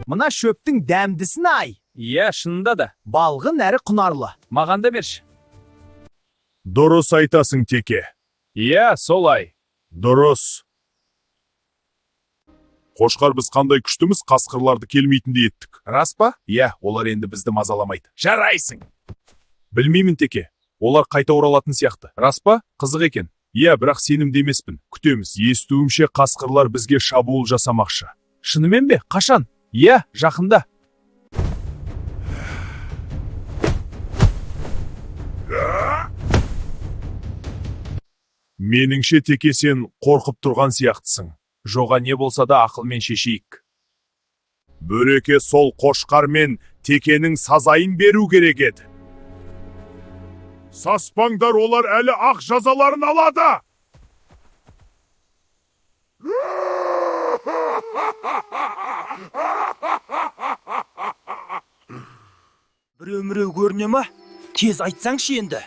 Мына шөптің дәмдісін ай. Иә, шынында да. Балғын әрі құнарлы. Маған да берші. Дұрыс айтасың, Теке. Иә, солай. Дұрыс. Қошқар, біз қандай күштіміз, қасқырларды келмейтіндей еттік. Рас па? Иә, олар енді бізді мазаламайды. Жарайсың. Білмеймін, Теке. Олар қайта оралатын сияқты. Рас па? Қызық екен. Иә, бірақ сенімді емеспін. Күтеміз. Естуімше қасқырлар бізге шабуыл жасамақшы. Шынымен бе? Қашан? Иә, жақында. Меніңше, Теке, сен қорқып тұрған сияқтысың. Жоға не болса да ақылмен шешейік. Бөреке сол қошқар мен Текенің сазайын беру керек еді. Саспаңдар, олар әлі ақ жазаларын алады. Біреу көріне ма? Тез айтсаңшы енді.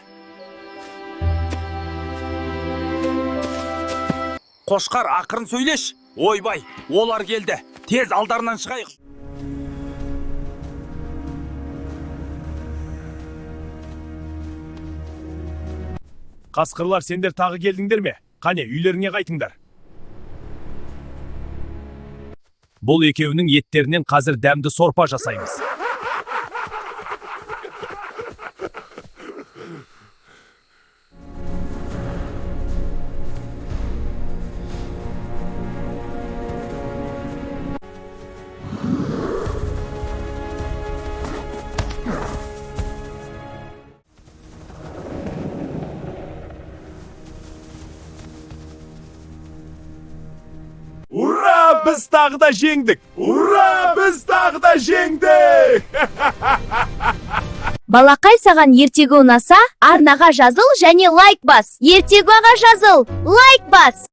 Қошқар, ақырын сөйлеш. Ойбай, олар келді. Тез алдарынан шығайық. Қасқырлар, сендер тағы келдіңдер ме? Қане, үйлеріңе қайтыңдар. Бұл екеуінің еттерінен қазір дәмді сорпа жасаймыз. Ура, біз тағы да жеңдік! Ура, біз тағы да жеңдік! Балақай, саған ертегі ұнаса, арнаға жазыл және лайк бас. Ертегі аға жазыл, лайк бас.